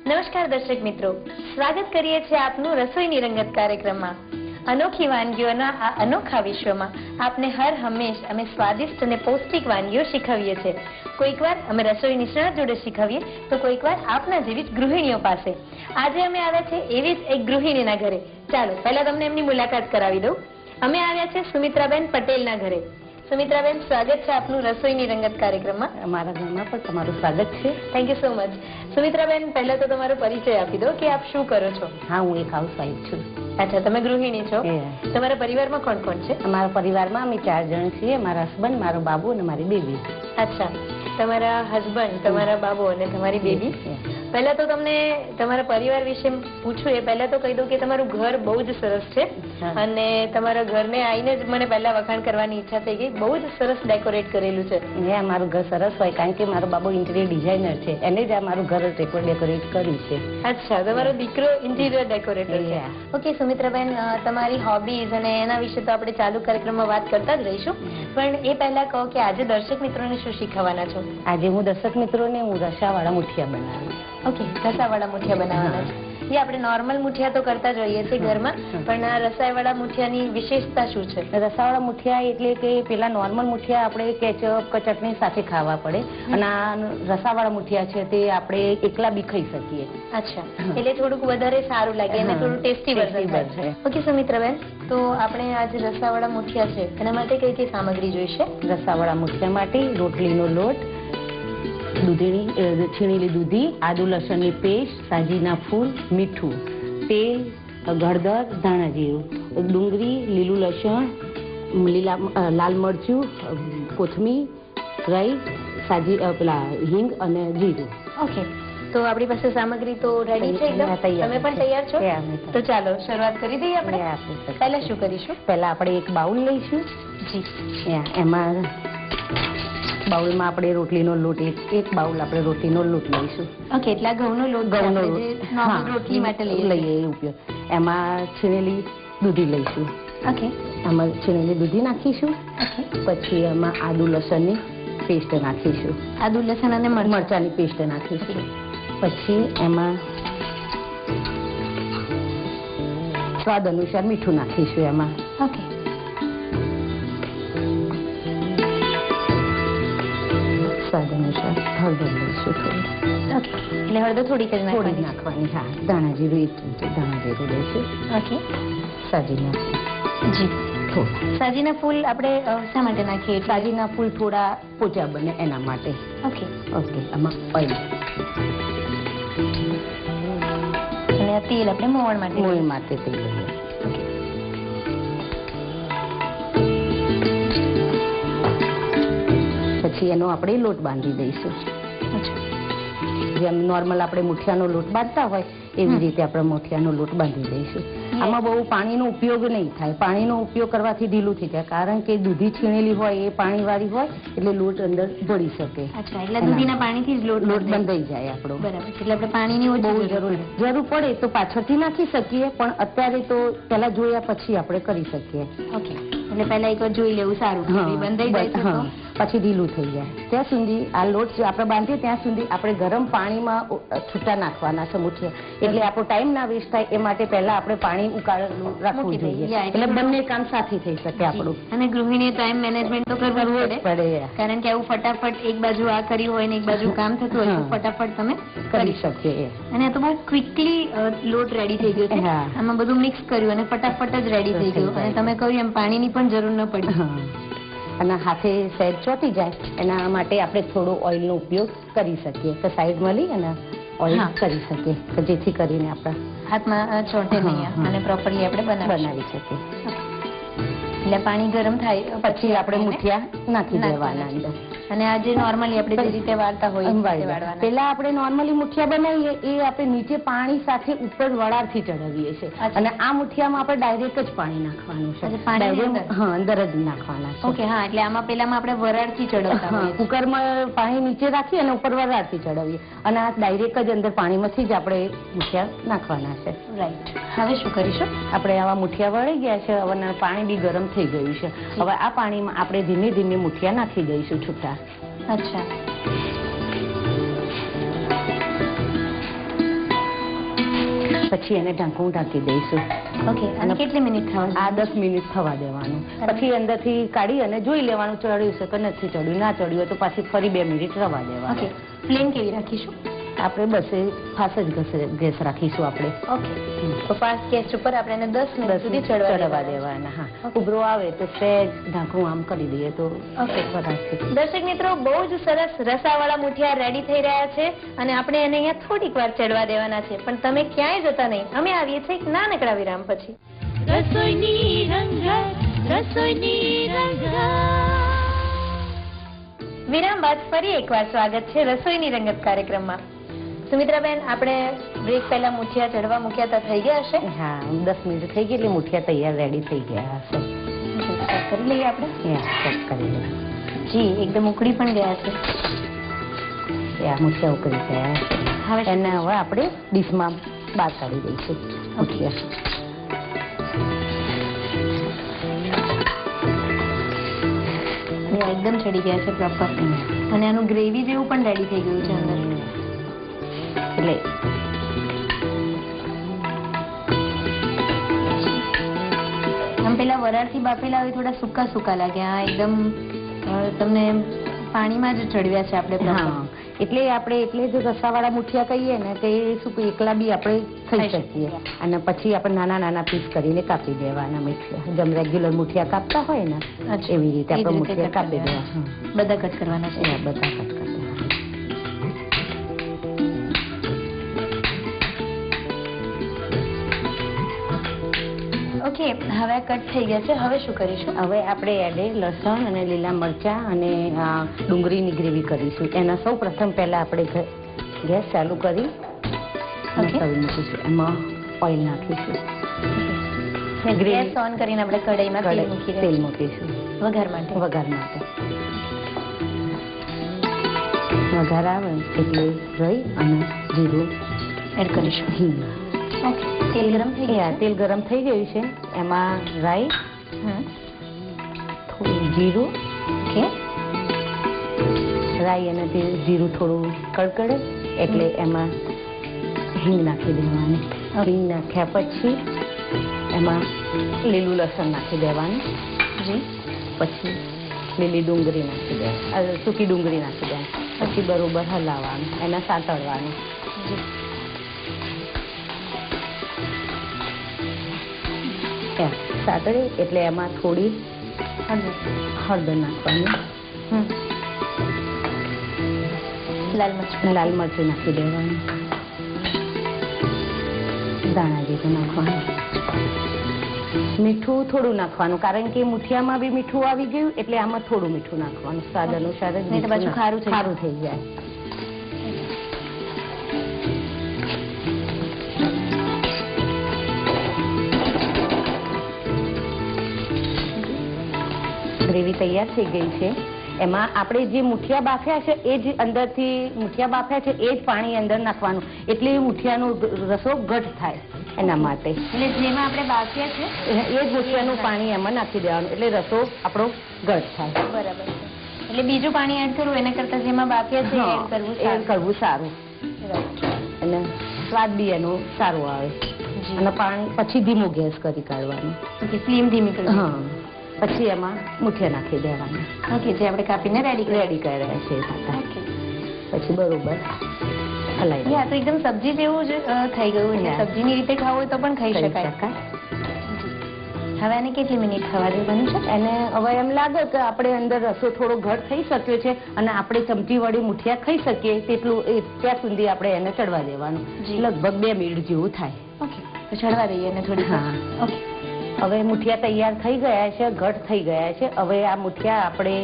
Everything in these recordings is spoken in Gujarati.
નમસ્કાર દર્શક મિત્રો, સ્વાગત કરીએ છીએ આપનું રસોઈની રંગત કાર્યક્રમમાં। અનોખી વાનગીઓના આ અનોખા વિશ્વમાં આપને હર હંમેશ અમે સ્વાદિષ્ટ અને પૌષ્ટિક વાનગીઓ શીખવીએ છીએ। કોઈકવાર અમે રસોઈ નિષ્ણાત જોડે શીખવીએ તો કોઈકવાર આપના જેવી જ ગૃહિણીઓ પાસે। આજે અમે આવ્યા છે એવી જ એક ગૃહિણીના ઘરે। ચાલો પહેલા તમને એમની મુલાકાત કરાવી દઉં। અમે આવ્યા છે સુમિત્રાબેન પટેલના ઘરે। સુમિત્રાબેન, સ્વાગત છે આપનું રસોઈની રંગત કાર્યક્રમમાં। અમારા ઘરમાં પણ તમારું સ્વાગત છે। Thank you so much. Sumitraben, પહેલા તો તમારો પરિચય આપી દો કે આપ શું કરો છો? હા, હું એક હાઉસવાઈફ છું। અચ્છા, તમે ગૃહિણી છો। તમારા પરિવારમાં કોણ કોણ છે? અમારા પરિવારમાં અમે 4 જણ છીએ। મારા હસબન્ડ, મારો બાબુ અને મારી બેબી। અચ્છા, તમારા હસબન્ડ, તમારા બાબુ અને તમારી બેબી। પહેલા તો તમને તમારા પરિવાર વિશે પૂછું એ પહેલા તો કહી દઉં કે તમારું ઘર બહુ જ સરસ છે અને તમારા ઘરને આવીને જ મને પહેલા વખાણ કરવાની ઈચ્છા થઈ ગઈ। બહુ જ સરસ ડેકોરેટ કરેલું છે। અમારું ઘર સરસ હોય કારણ કે મારો બાબુ ઇન્ટિરિયર ડિઝાઇનર છે, એને જ આ મારું ઘર ડેકોરેટ કર્યું છે। અચ્છા, તમારો દીકરો ઇન્ટિરિયર ડેકોરેટર છે। ઓકે સુમિત્રાબેન, તમારી હોબીઝ અને એના વિશે તો આપણે ચાલુ કાર્યક્રમમાં વાત કરતા જ રહીશું, પણ એ પહેલા કહો કે આજે દર્શક મિત્રોને શું શીખવવાના છો? આજે હું દર્શક મિત્રોને રસાવાળા મુઠિયા બનાવીશ। ઓકે, રસાવાળા મુઠિયા બનાવવાના છે। જે આપણે નોર્મલ મુઠિયા તો કરતા જ હોઈએ છીએ ઘરમાં, પણ આ રસાવાળા મુઠિયાની વિશેષતા શું છે? રસાવાળા મુઠિયા એટલે કે પેલા નોર્મલ મુઠિયા આપણે કેચઅપ કે ચટણી સાથે ખાવા પડે અને આ રસાવાળા મુઠિયા છે તે આપણે એકલા બી ખાઈ શકીએ। અચ્છા, એટલે થોડુંક વધારે સારું લાગે અને થોડું ટેસ્ટી વર્ઝન છે। ઓકે સુમિત્રાબેન, તો આપણે આજે રસાવાળા મુઠિયા છે એના માટે કઈ કઈ સામગ્રી જોઈશે? રસાવાળા મુઠિયા માટે રોટલીનો લોટ, છીણેલી દૂધી, આદુ લસણની પેસ્ટ, સાજીના ફૂલ, મીઠું, તેલ, હળદર, ધાણા જીરું, ડુંગળી, લીલું લસણ, લાલ મરચું, કોથમીર, રાઈ, હિંગ અને જીરું। ઓકે, તો આપણી પાસે સામગ્રી તો રેડી છે એકદમ? તમે પણ તૈયાર છો? તો ચાલો શરૂઆત કરી દઈએ આપણે। પહેલા શું કરીશું? પહેલા આપણે એક બાઉલ લઈશું। જી, એમાં બાઉલમાં આપણે રોટલીનો લોટ એક બાઉલ આપણે રોટલીનો લોટ લઈશું। ઓકે, એટલે ઘઉંનો લોટ રોટલી માટે લઈએ ઉપયોગ। એમાં છીણેલી દૂધી લઈશું। ઓકે, એમાં છીણેલી દૂધી નાખીશું। પછી એમાં આદુ લસણની પેસ્ટ નાખીશું। આદુ લસણ અને મરચાંની પેસ્ટ નાખીશું। પછી એમાં સ્વાદ અનુસાર મીઠું નાખીશું એમાં। ઓકે, સ્વાદ અનુસાર હળદર લઈશું થોડી। ઓકે, એટલે હળદર થોડી નાખવાની। હા, ધાણા જીરું 1 ચમચી ધાણા જીરું લઈશું। ઓકે, સાજીના જી થોડા સાજીના ફૂલ આપણે શા માટે નાખીએ? સાજીના ફૂલ થોડા પોચા બને એના માટે। ઓકે ઓકે, આમાં ઓઇલ અને આ તેલ આપણે મોવણ માટે તેલ લઈએ। પછી એનો આપણે લોટ બાંધી દઈશું। જેમ નોર્મલ આપણે મુઠિયાનો લોટ બાંધતા હોય એવી રીતે આપણે મુઠિયાનો લોટ બાંધી દઈશું। આમાં બહુ પાણીનો ઉપયોગ નહીં થાય। પાણીનો ઉપયોગ કરવાથી ઢીલું થઈ જાય કારણ કે દૂધી છીણેલી હોય એ પાણીવાળી હોય એટલે લોટ અંદર ભળી શકે। અચ્છા, એટલે દૂધીના પાણીથી જ લોટ બંધાઈ જાય આપણો। બરાબર, એટલે આપણે પાણીની ઓછી જરૂર પડે તો પાછળથી નાખી શકીએ, પણ અત્યારે તો પહેલા જોયા પછી આપણે કરી શકીએ। ઓકે, એટલે પહેલા એકવાર જોઈ લેવું સારું, બંધાઈ જાય પછી ઢીલું થઈ જાય ત્યાં સુધી આ લોટ આપણે બાંધીએ ત્યાં સુધી આપણે ગરમ પાણીમાં છૂટા નાખવાના છે મુઠિયા, એટલે આપણો ટાઈમ ના વેસ્ટ થાય એ માટે પહેલા આપણે પાણી ઉકાળેલું રાખવું જોઈએ એટલે બંને કામ સાથે થઈ શકે આપણું। અને ગૃહિણીએ ટાઈમ મેનેજમેન્ટ તો કરવું જ પડે કારણ કે આવું ફટાફટ એક બાજુ આ કર્યું હોય ને એક બાજુ કામ થતું હોય તો ફટાફટ તમે કરી શકીએ। અને આ તો બહુ ક્વિકલી લોટ રેડી થઈ ગયો છે। આમાં બધું મિક્સ કર્યું અને ફટાફટ જ રેડી થઈ ગયું અને તમે કહ્યું એમ પાણીની પણ જરૂર ન પડી અને હાથે સહેજ ચોંટી જાય એના માટે આપણે થોડો ઓઇલનો ઉપયોગ કરી શકીએ કે સાઈડમાં લઈ અને ઓઇલ કરી શકીએ કે જેથી કરીને આપણા હાથમાં ચોંટે નહીં અને પ્રોપરલી આપણે બનાવી શકીએ। એટલે પાણી ગરમ થાય પછી આપણે મુઠિયા નાખી દેવાના અંદર। અને આ જે નોર્મલી આપણે જે રીતે વાળતા હોય પેલા આપણે નોર્મલી મુઠિયા બનાવીએ એ આપણે નીચે પાણી સાથે ઉપર વડારથી ચડાવીએ છીએ અને આ મુઠિયામાં આપણે ડાયરેક્ટ જ પાણી નાખવાનું છે। અંદર જ નાખવાના છે। ઓકે, હા, એટલે આમાં પેલામાં આપણે વરાળથી ચડાવતા હોઈએ। કુકરમાં પાણી નીચે રાખીએ અને ઉપર વરાળથી ચડાવીએ અને આ ડાયરેક્ટ જ અંદર પાણીમાંથી જ આપણે મુઠિયા નાખવાના છે। રાઈટ, હવે શું કરીશું? આપણે આવા મુઠિયા વળી ગયા છે, હવે પાણી બી ગરમ થઈ ગયું છે। હવે આ પાણીમાં આપણે ધીમે ધીમે મુઠિયા નાખી દઈશું છૂટા। અચ્છા, પછી એને ઢાંકણું ઢાંકી દઈશું. ઓકે. અને કેટલી મિનિટ થવા આ 10 મિનિટ થવા દેવાનું. પછી અંદરથી કાઢી અને જોઈ લેવાનું ચડ્યું છે કે નથી ચડ્યું. ના ચડ્યું હોય તો પાછી ફરી 2 મિનિટ રવા દેવાનું. ઓકે. ફ્લેમ કેવી રાખીશું? આપણે બસ ફાસ્ટ જ ગેસ રાખીશું આપણે. ઓકે. તો ફાસ્ટ ગેસ ઉપર આપણે એને 10 મિનિટ સુધી ચડવા દેવાના. હા, ઉભરો આવે તો સહેજ ઢાંકણું આમ કરી દઈએ તો ઓકે. બરાબર. દર્શક મિત્રો, બહુ જ સરસ રસાવાળા મુઠિયા રેડી થઈ રહ્યા છે અને આપણે એને અહીંયા થોડીક વાર ચડવા દેવાના છે. પણ તમે ક્યાંય જતા નહીં, અમે આવીએ છીએ એક નાનકડા વિરામ પછી. વિરામ બાદ ફરી એકવાર સ્વાગત છે રસોઈની રંગત કાર્યક્રમમાં. સુમિત્રાબેન, આપણે બ્રેક પહેલા મુઠિયા ચડવા મૂક્યા હતા, થઈ ગયા હશે? હા, 10 મિનિટ થઈ ગઈ એટલે મુઠિયા તૈયાર રેડી થઈ ગયા હશે. કરી લઈએ આપણે. ચેક કરી લઈએ. જી, એકદમ ઉકળી પણ ગયા છે. મુઠિયા ઉકળી ગયા. એને હવે આપણે ડીશમાં બહાર કાઢી દઈશું મુઠિયા. એકદમ ચડી ગયા છે પ્રોપર. અને આનું ગ્રેવી જેવું પણ રેડી થઈ ગયું છે અંદર. એટલે આમ પેલા વરાળથી બાફેલા હોય થોડા સૂકા સૂકા લાગ્યા. એકદમ તમને પાણીમાં જ ચડવ્યા છે આપણે. હા, એટલે આપણે જો રસાવાળા મુઠિયા કહીએ ને તે શું એકલા બી આપણે ખાઈ શકીએ. અને પછી આપણે નાના નાના પીસ કરીને કાપી દેવાના મુઠિયા. જેમ રેગ્યુલર મુઠિયા કાપતા હોય ને એવી રીતે આપણે મુઠિયા કાપી દેવા. બધા કટ કરવાના છે? બધા કટ કરી દેવાના. ઓકે, હવે કટ થઈ ગયા છે. હવે શું કરીશું? હવે આપણે એડે લસણ અને લીલા મરચાં અને ડુંગળીની ગ્રેવી કરીશું. એના સૌ પ્રથમ પહેલા આપણે ગેસ ચાલુ કરી તવી મૂકીશું. એમાં ઓઇલ નાખીશું. ગેસ ઓન કરીને આપણે કઢાઈમાં તેલ મૂકીશું વઘાર માટે. વઘાર આવે એટલે રાઈ અને જીરું એડ કરીશું. હિંગ. ઓકે. તેલ ગરમ થઈ ગયા? તેલ ગરમ થઈ ગયું છે. એમાં રાઈ, થોડું જીરું. ઓકે. રાઈ અને જીરું થોડું કડકડે એટલે એમાં હિંગ નાખી દેવાની. હિંગ નાખ્યા પછી એમાં લીલું લસણ નાખી દેવાનું. જી. પછી લીલી ડુંગળી નાખી દેવાની, સૂકી ડુંગળી નાખી દેવાની. પછી બરોબર હલાવવાનું, એને સાતળવાનું. સાતળે એટલે એમાં થોડી હળદર નાખવાની. લાલ મરચું નાખી દેવાનું. દાણા જીરું નાખવાનું. મીઠું થોડું નાખવાનું, કારણ કે મુઠિયામાં બી મીઠું આવી ગયું એટલે આમાં થોડું મીઠું નાખવાનું. સ્વાદ અનુસાર જ. પાછું ખારું થઈ જાય. ગ્રેવી તૈયાર થઈ ગઈ છે. એમાં આપણે જે મુઠિયા બાફ્યા છે એ જ અંદરથી મુઠિયા બાફ્યા છે એ જ પાણી અંદર નાખવાનું. એટલે મુઠિયાનો રસો ઘટ થાય. એના માટે એટલે જેમાં આપણે બાફ્યા છે એ જ મુઠિયાનું પાણી એમાં નાખી દેવાનું. એટલે રસો આપણો ઘટ થાય. બરાબર. એટલે બીજું પાણી એડ કરવું એના કરતા જેમાં બાફ્યા છે એડ કરવું સારું. અને સ્વાદ બી એનો સારો આવે. અને પાણી પછી ધીમો ગેસ કરી કાઢવાનું. ફ્લેમ ધીમી કરી. હા, પછી એમાં મુઠિયા નાખી દેવાના. ઓકે, જે આપણે કાપીને રેડી કર્યા છે. પછી બરોબર હલાવી. તો એકદમ સબ્જી જેવું જ થઈ ગયું છે. સબ્જીની રીતે ખાવું હોય તો પણ ખાઈ શકાય. હવે એને કેટલી મિનિટ થવા દેવાનું છે? એને હવે એમ લાગે કે આપણે અંદર રસો થોડો ઘટ થઈ શક્યો છે અને આપણે ચમચી વળી મુઠિયા ખાઈ શકીએ તેટલું ત્યાં સુધી આપણે એને ચડવા દેવાનું. લગભગ 2 મિનિટ જેવું થાય. ઓકે, તો ચડવા દઈએ એને થોડી. હા. ઓકે. હવે મુઠિયા તૈયાર થઈ ગયા છે, ઘટ થઈ ગયા છે. હવે આ મુઠિયા આપણે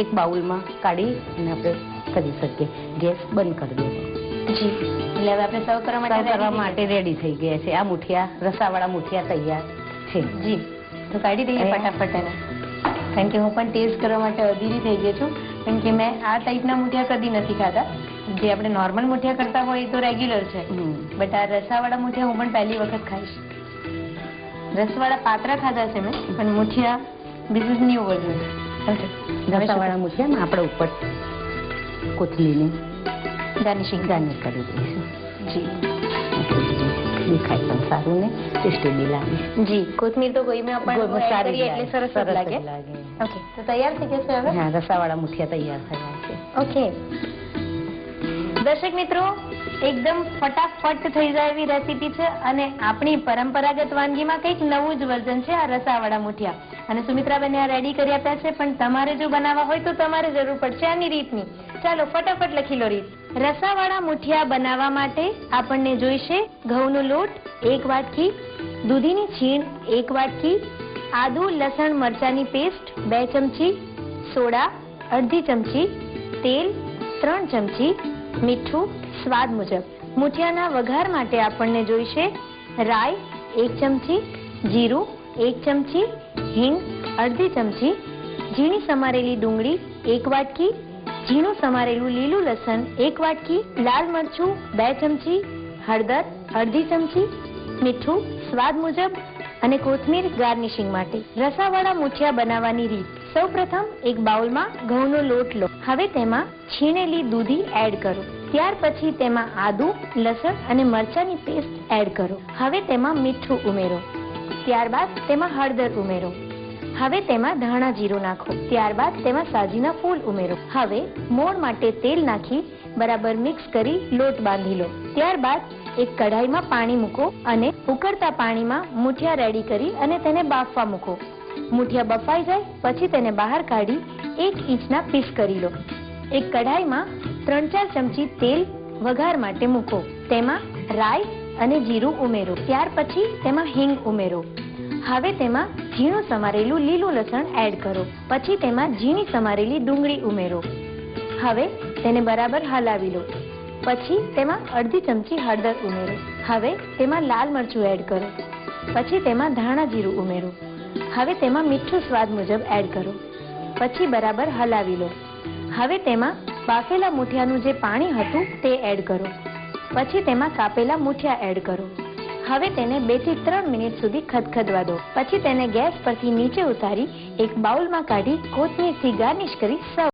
એક બાઉલમાં કાઢી અને આપણે કરી શકીએ. ગેસ બંધ કરી દેવો. જી. એટલે હવે આપણે સર્વ કરવા માટે રેડી થઈ ગયા છે. આ મુઠિયા રસાવાળા મુઠિયા તૈયાર છે. જી. તો કાઢી દઈએ ફટાફટ એને. કારણ કે હું પણ ટેસ્ટ કરવા માટે અધીરી થઈ ગઈ છું. કારણ કે મેં આ ટાઈપના મુઠિયા કદી નથી ખાધા. જે આપણે નોર્મલ મુઠિયા કરતા હોય એ તો રેગ્યુલર છે. બટ આ રસાવાળા મુઠિયા હું પણ પહેલી વખત ખાઈશ. રસવાળા પાત્રા ખાધા છે મેં, પણ મુઠિયા ધીસ ઇઝ ન્યુ વર્ઝન. રસાવાળા મુઠિયા આપણે ઉપર કોથમીરને ગાર્નિશિંગ કરી દઈશું. જી. દેખાય પણ સારું ને ટેસ્ટી બી લાગે. જી, કોથમીર તો ગોઈમાં પણ ગોળમાં add સારી કરીએ એટલે સરસ જ લાગે. લાગે. ઓકે, તો તૈયાર થઈ જશે હવે. હા, રસાવાળા મુઠિયા તૈયાર થયા છે. ઓકે, દર્શક મિત્રો, એકદમ ફટાફટ થઈ જાય એવી રેસીપી છે અને આપણી પરંપરાગત વાનગીમાં કંઈક નવું જ વર્ઝન છે આ રસાવાળા મુઠિયા. અને સુમિત્રાબેને આ રેડી કરી આપ્યા છે, પણ તમારે જો બનાવવા હોય તો તમારે જરૂર પડશે આની રીતની. ચાલો ફટાફટ લખી લો રીત. રસાવાળા મુઠિયા બનાવવા માટે આપણને જોઈશે ઘઉંનો લોટ 1 વાટકી, દૂધીની છીણ 1 વાટકી, આદુ લસણ મરચાની પેસ્ટ 2 ચમચી, સોડા અડધી ચમચી, તેલ 3 ચમચી, મીઠું સ્વાદ મુજબ. મુઠિયાના વઘાર માટે આપણને જોઈશે રાઈ 1 ચમચી, જીરું 1 ચમચી, હિંગ અડધી ચમચી, ઝીણી સમારેલી ડુંગળી 1 વાટકી, ઝીણું સમારેલું લીલું લસણ 1 વાટકી, લાલ મરચું 2 ચમચી, હળદર અડધી ચમચી, મીઠું સ્વાદ મુજબ અને કોથમીર ગાર્નિશિંગ માટે. રસાવાળા મુઠિયા બનાવવાની રીત. સૌપ્રથમ એક બાઉલમાં ઘઉંનો લોટ લો. હવે તેમાં છીણેલી દૂધી એડ કરો. ત્યાર પછી તેમાં આદુ, લસણ અને મરચાની પેસ્ટ એડ કરો. હવે તેમાં મીઠું ઉમેરો. ત્યારબાદ તેમાં હળદર ઉમેરો. હવે તેમાં ધાણા જીરું નાખો. ત્યારબાદ તેમાં સાજીના ફૂલ ઉમેરો. હવે મોણ માટે તેલ નાખી બરાબર મિક્સ કરી લોટ બાંધી લો. ત્યારબાદ એક કઢાઈમાં પાણી મૂકો અને ઉકળતા પાણીમાં મુઠિયા રેડી કરી અને તેને બાફવા મૂકો. મુઠિયા બફાઈ જાય પછી તેને બહાર કાઢી 1 ઇંચના પીસ કરી લો. એક કઢાઈમાં 3-4 ચમચી તેલ વઘાર માટે મૂકો. તેમાં રાઈ અને જીરું ઉમેરો. ત્યાર પછી તેમાં હિંગ ઉમેરો. હવે તેમાં ઝીણું સમારેલું લીલું લસણ એડ કરો. પછી તેમાં ઝીણી સમારેલી ડુંગળી ઉમેરો. હવે તેને બરાબર હલાવી લો. પછી તેમાં અડધી ચમચી હળદર ઉમેરો. હવે તેમાં લાલ મરચું એડ કરો. પછી તેમાં ધાણા જીરું ઉમેરો. હવે તેમાં મીઠું સ્વાદ મુજબ એડ કરો. પછી બરાબર હલાવી લો. હવે તેમાં બાફેલા મુઠિયાનું જે પાણી હતું તે એડ કરો. પછી તેમાં કાપેલા મુઠિયા એડ કરો. હવે તેને 2 થી 3 મિનિટ સુધી ખદખદવા દો. પછી તેને ગેસ પરથી નીચે ઉતારી એક બાઉલમાં કાઢી કોથમીરથી ગાર્નિશ કરી સર્વ